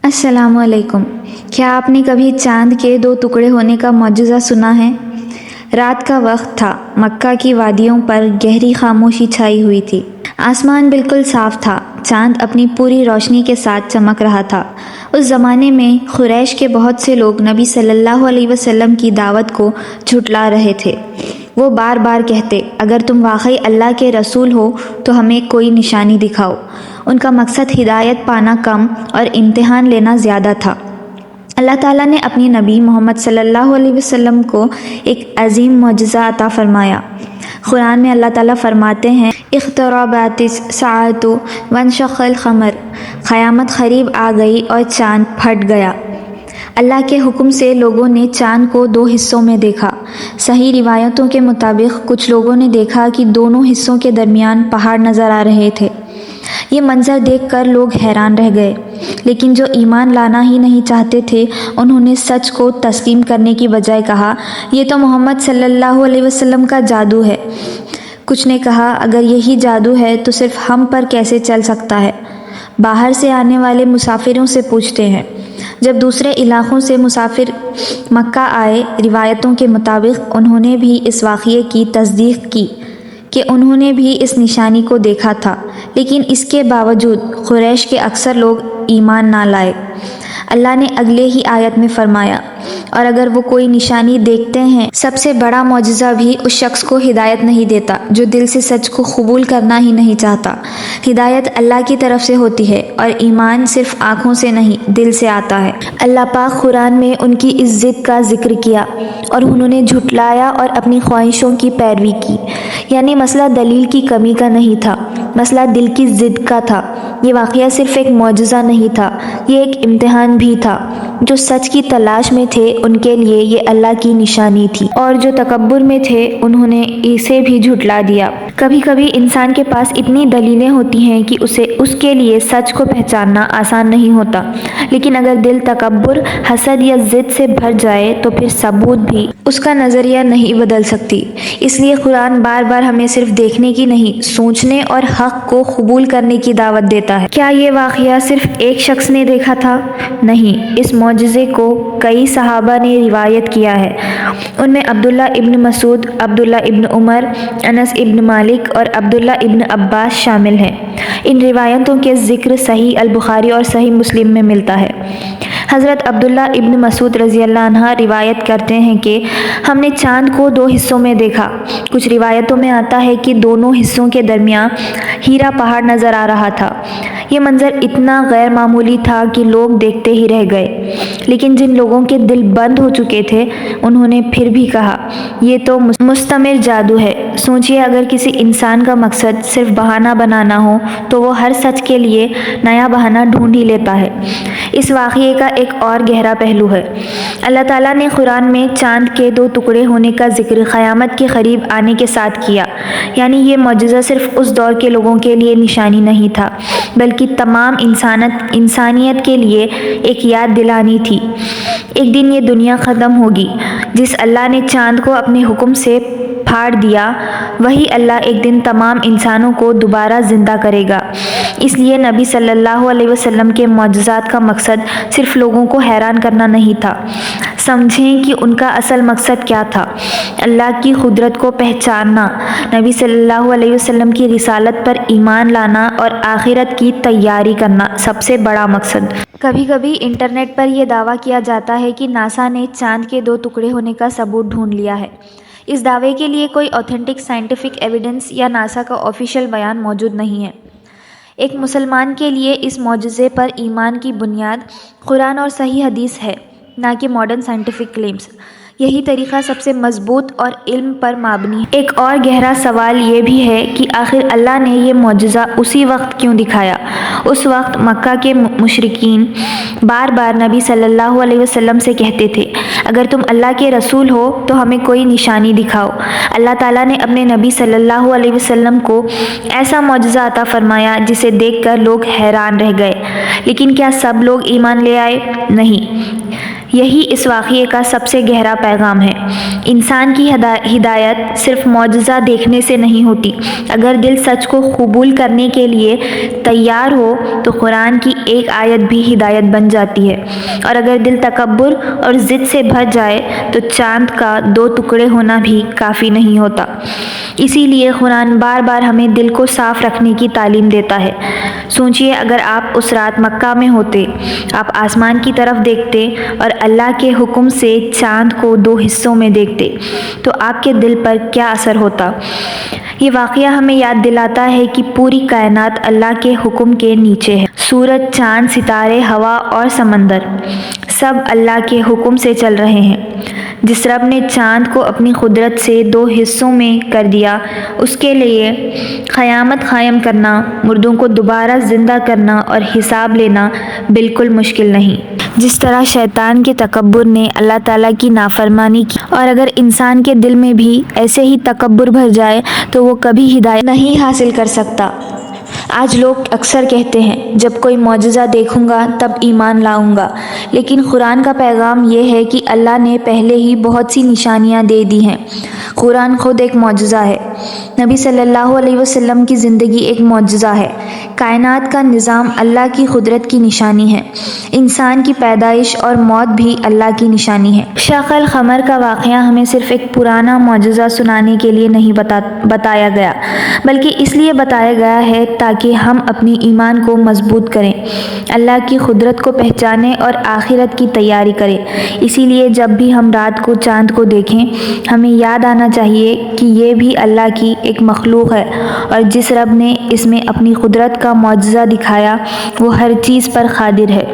अस्सलाम वालेकुम। क्या आपने कभी चांद के दो टुकड़े होने का मौजज़ा सुना है? रात का वक्त था। मक्का की वादियों पर गहरी खामोशी छाई हुई थी। आसमान बिल्कुल साफ था। चांद अपनी पूरी रोशनी के साथ चमक रहा था। उस ज़माने में कुरैश के बहुत से लोग नबी सल्लल्लाहु अलैहि वसल्लम की दावत को झुठला रहे थे। वो बार बार कहते, अगर तुम वाकई अल्लाह के रसूल हो तो हमें कोई निशानी दिखाओ। उनका मकसद हिदायत पाना कम और इम्तिहान लेना ज़्यादा था। अल्लाह ताला ने अपनी नबी मोहम्मद सल्लल्लाहु अलैहि वसल्लम को एक अजीम मौजज़ा अता फरमाया। कुरान में अल्लाह ताला फरमाते हैं, इख्तरबातिस साअतु वंशक़ल क़मर, क़यामत करीब आ गई और चाँद फट गया। अल्लाह के हुक्म से लोगों ने चाँद को दो हिस्सों में देखा। सही रिवायतों के मुताबिक कुछ लोगों ने देखा कि दोनों हिस्सों के दरमियान पहाड़ नज़र आ रहे थे। ये मंजर देखकर लोग हैरान रह गए, लेकिन जो ईमान लाना ही नहीं चाहते थे उन्होंने सच को तस्लीम करने की बजाय कहा, ये तो मोहम्मद सल्लल्लाहु अलैहि वसल्लम का जादू है। कुछ ने कहा, अगर यही जादू है तो सिर्फ हम पर कैसे चल सकता है? बाहर से आने वाले मुसाफिरों से पूछते हैं। जब दूसरे इलाक़ों से मुसाफिर मक्का आए, रिवायतों के मुताबिक उन्होंने भी इस वाक़ये की तस्दीक की कि उन्होंने भी इस निशानी को देखा था, लेकिन इसके बावजूद कुरैश के अक्सर लोग ईमान ना लाए। अल्लाह ने अगले ही आयत में फरमाया, और अगर वो कोई निशानी देखते हैं, सबसे बड़ा मौजज़ा भी उस शख्स को हिदायत नहीं देता जो दिल से सच को कबूल करना ही नहीं चाहता। हिदायत अल्लाह की तरफ से होती है और ईमान सिर्फ आँखों से नहीं, दिल से आता है। अल्लाह पाक कुरान में उनकी इस ज़िद का जिक्र किया और उन्होंने झुठलाया और अपनी ख्वाहिशों की पैरवी की। यानी मसला दलील की कमी का नहीं था, मसला दिल की ज़िद का था। ये वाक़या सिर्फ एक मौजज़ा नहीं था, ये एक इम्तिहान भी था। जो सच की तलाश में थे उनके लिए ये अल्लाह की निशानी थी, और जो तकब्बुर में थे उन्होंने इसे भी झुठला दिया। कभी कभी इंसान के पास इतनी दलीलें होती हैं कि उसे उसके लिए सच को पहचानना आसान नहीं होता, लेकिन अगर दिल तकब्बुर, हसद या ज़िद से भर जाए तो फिर सबूत भी उसका नज़रिया नहीं बदल सकती। इसलिए कुरान बार बार हमें सिर्फ देखने की नहीं, सोचने और हक़ को कबूल करने की दावत देता है। क्या ये वाक़या सिर्फ एक शख्स ने देखा था? नहीं, इस मौजज़े को कई सहाबा ने रिवायत किया है। उनमें अब्दुल्ला इब्न मसूद, अब्दुल्ला इब्न उमर, अनस इब्न मालिक और अब्दुल्ला इब्न अब्बास शामिल हैं। इन रिवायतों के ज़िक्र सही अल बुखारी और सही मुस्लिम में मिलता है। हज़रत अब्दुल्ला इब्न मसूद रज़ी अल्लाह अन्हा रिवायत करते हैं कि हमने चाँद को दो हिस्सों में देखा। कुछ रिवायतों में आता है कि दोनों हिस्सों के दरमियान हीरा पहाड़ नज़र आ रहा था। ये मंजर इतना गैर मामूली था कि लोग देखते ही रह गए, लेकिन जिन लोगों के दिल बंद हो चुके थे उन्होंने फिर भी कहा, ये तो मुस्तमिर जादू है। सोचिए, अगर किसी इंसान का मकसद सिर्फ बहाना बनाना हो तो वो हर सच के लिए नया बहाना ढूंढ ही लेता है। इस वाक़ये का एक और गहरा पहलू है। अल्लाह ताला ने कुरान में चाँद के दो टुकड़े होने का जिक्र क़यामत के करीब आने के साथ किया। यानी ये मौजज़ा सिर्फ उस दौर के लोगों के लिए निशानी नहीं था, बल्कि तमाम इंसानियत के लिए एक याद दिलानी थी। एक दिन ये दुनिया ख़त्म होगी। जिस अल्लाह ने चाँद को अपने हुक्म से फाड़ दिया, वही अल्लाह एक दिन तमाम इंसानों को दोबारा ज़िंदा करेगा। इसलिए नबी सल्लल्लाहु अलैहि वसल्लम के मौजज़ात का मकसद सिर्फ लोगों को हैरान करना नहीं था। समझें कि उनका असल मकसद क्या था। अल्लाह की कुदरत को पहचानना, नबी सल्लल्लाहु अलैहि वसल्लम की रिसालत पर ईमान लाना और आखिरत की तैयारी करना सबसे बड़ा मकसद। कभी कभी इंटरनेट पर यह दावा किया जाता है कि नासा ने चाँद के दो टुकड़े होने का सबूत ढूंढ लिया है। इस दावे के लिए कोई ऑथेंटिक साइंटिफिक एविडेंस या नासा का ऑफिशियल बयान मौजूद नहीं है। एक मुसलमान के लिए इस मौजज़े पर ईमान की बुनियाद कुरान और सही हदीस है, ना कि मॉडर्न साइंटिफिक क्लेम्स। यही तरीक़ा सबसे मजबूत और इल्म पर माबनी है। एक और गहरा सवाल ये भी है कि आखिर अल्लाह ने ये मौजज़ा उसी वक्त क्यों दिखाया? उस वक्त मक्का के मुशरिकीन बार बार नबी सल्लल्लाहु अलैहि वसल्लम से कहते थे, अगर तुम अल्लाह के रसूल हो तो हमें कोई निशानी दिखाओ। अल्लाह ताला ने अपने नबी सल्लल्लाहु अलैहि वसल्लम को ऐसा मौजज़ा अता फरमाया जिसे देखकर लोग हैरान रह गए। लेकिन क्या सब लोग ईमान ले आए? नहीं। یہی اس واقعے کا سب سے گہرا پیغام ہے۔ انسان کی ہدایت صرف معجزہ دیکھنے سے نہیں ہوتی۔ اگر دل سچ کو قبول کرنے کے لیے تیار ہو تو قرآن کی ایک آیت بھی ہدایت بن جاتی ہے، اور اگر دل تکبر اور ضد سے بھر جائے تو چاند کا 2 ٹکڑے ہونا بھی کافی نہیں ہوتا۔ اسی لیے قرآن بار بار ہمیں دل کو صاف رکھنے کی تعلیم دیتا ہے۔ سوچئے، اگر آپ اس رات مکہ میں ہوتے، آپ آسمان کی طرف دیکھتے اور اللہ کے حکم سے چاند کو 2 حصوں میں دیکھتے تو آپ کے دل پر کیا اثر ہوتا؟ یہ واقعہ ہمیں یاد دلاتا ہے کہ پوری کائنات اللہ کے حکم کے نیچے ہے۔ سورج، چاند، ستارے، ہوا اور سمندر سب اللہ کے حکم سے چل رہے ہیں۔ جس رب نے چاند کو اپنی قدرت سے 2 حصوں میں کر دیا، اس کے لیے قیامت قائم کرنا، مردوں کو دوبارہ زندہ کرنا اور حساب لینا بالکل مشکل نہیں۔ جس طرح شیطان کے تکبر نے اللہ تعالیٰ کی نافرمانی کی، اور اگر انسان کے دل میں بھی ایسے ہی تکبر بھر جائے تو وہ کبھی ہدایت نہیں حاصل کر سکتا۔ آج لوگ اکثر کہتے ہیں جب کوئی معجزہ دیکھوں گا تب ایمان لاؤں گا، لیکن قرآن کا پیغام یہ ہے کہ اللہ نے پہلے ہی بہت سی نشانیاں دے دی ہیں۔ قرآن خود ایک معجزہ ہے۔ نبی صلی اللہ علیہ وسلم کی زندگی ایک معجزہ ہے۔ کائنات کا نظام اللہ کی قدرت کی نشانی ہے۔ انسان کی پیدائش اور موت بھی اللہ کی نشانی ہے۔ شق القمر کا واقعہ ہمیں صرف ایک پرانا معجزہ سنانے کے لیے نہیں بتایا گیا، بلکہ اس لیے بتایا گیا ہے تاکہ ہم اپنی ایمان کو مضبوط کریں، اللہ کی قدرت کو پہچانیں اور آخرت کی تیاری کریں۔ اسی لیے جب بھی ہم رات کو چاند کو دیکھیں، ہمیں یاد آنا چاہیے کہ یہ بھی اللہ کی ایک مخلوق ہے، اور جس رب نے اس میں اپنی قدرت کا معجزہ دکھایا وہ ہر چیز پر قادر ہے۔